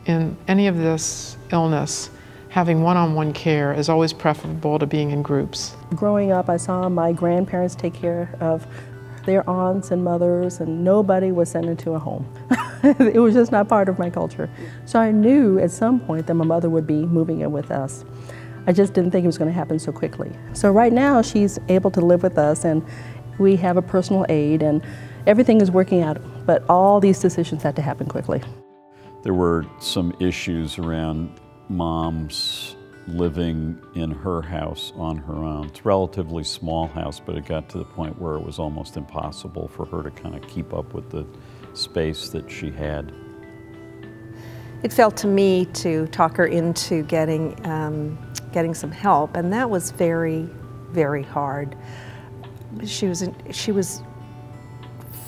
in any of this illness, having one-on-one care is always preferable to being in groups. Growing up, I saw my grandparents take care of their aunts and mothers, and nobody was sent into a home. It was just not part of my culture. So I knew at some point that my mother would be moving in with us. I just didn't think it was going to happen so quickly. So right now she's able to live with us, and we have a personal aide, and everything is working out, but all these decisions had to happen quickly. There were some issues around Mom's living in her house on her own. It's a relatively small house, but it got to the point where it was almost impossible for her to kind of keep up with the space that she had. It felt to me to talk her into getting some help, and that was very, very hard. She was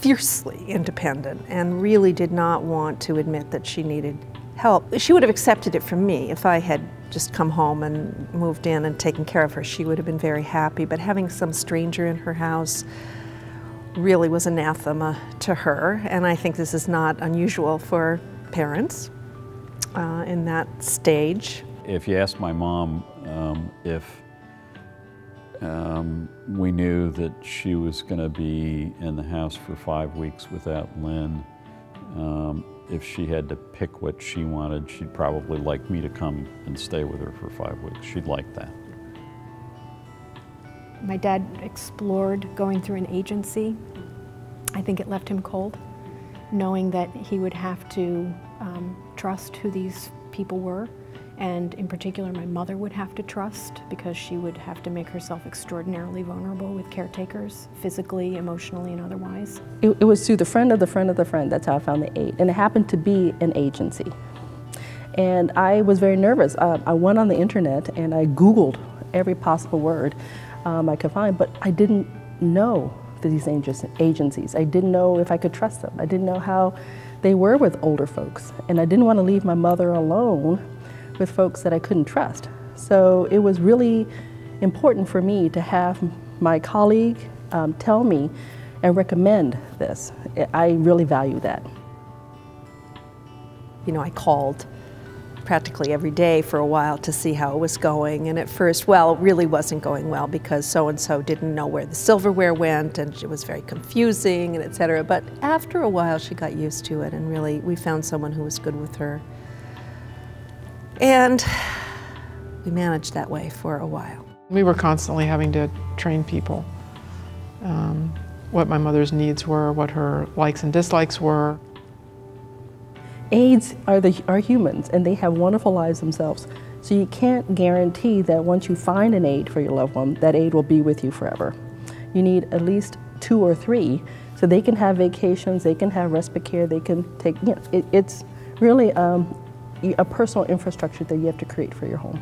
fiercely independent and really did not want to admit that she needed help. She would have accepted it from me if I had just come home and moved in and taken care of her. She would have been very happy, but having some stranger in her house really was anathema to her, and I think this is not unusual for parents in that stage. If you ask my mom if we knew that she was going to be in the house for 5 weeks without Lynn, if she had to pick what she wanted, she'd probably like me to come and stay with her for 5 weeks. She'd like that. My dad explored going through an agency. I think it left him cold, knowing that he would have to trust who these people were. And in particular, my mother would have to trust, because she would have to make herself extraordinarily vulnerable with caretakers, physically, emotionally, and otherwise. It was through the friend of the friend of the friend, that's how I found the aide. And it happened to be an agency. And I was very nervous. I went on the internet and I Googled every possible word I could find, but I didn't know these agencies. I didn't know if I could trust them. I didn't know how they were with older folks. And I didn't want to leave my mother alone with folks that I couldn't trust. So it was really important for me to have my colleague tell me and recommend this. I really value that. You know, I called practically every day for a while to see how it was going, and at first, well, it really wasn't going well because so-and-so didn't know where the silverware went, and it was very confusing, and et cetera. But after a while, she got used to it, and really, we found someone who was good with her. And we managed that way for a while. We were constantly having to train people, what my mother's needs were, what her likes and dislikes were. Aides are humans, and they have wonderful lives themselves. So you can't guarantee that once you find an aide for your loved one, that aide will be with you forever. You need at least 2 or 3, so they can have vacations, they can have respite care, they can take, you know, it's really a personal infrastructure that you have to create for your home.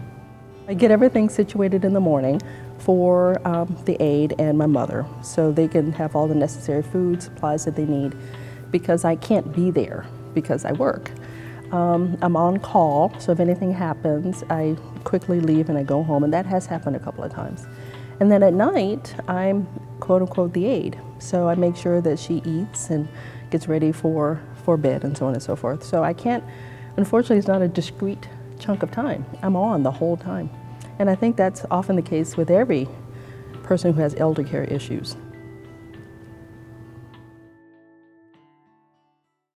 I get everything situated in the morning for the aide and my mother, so they can have all the necessary food, supplies that they need, because I can't be there because I work. I'm on call, so if anything happens, I quickly leave and I go home, and that has happened a couple of times. And then at night, I'm quote-unquote the aide, so I make sure that she eats and gets ready for bed and so on and so forth. So I can't, unfortunately, it's not a discrete chunk of time. I'm on the whole time. And I think that's often the case with every person who has elder care issues.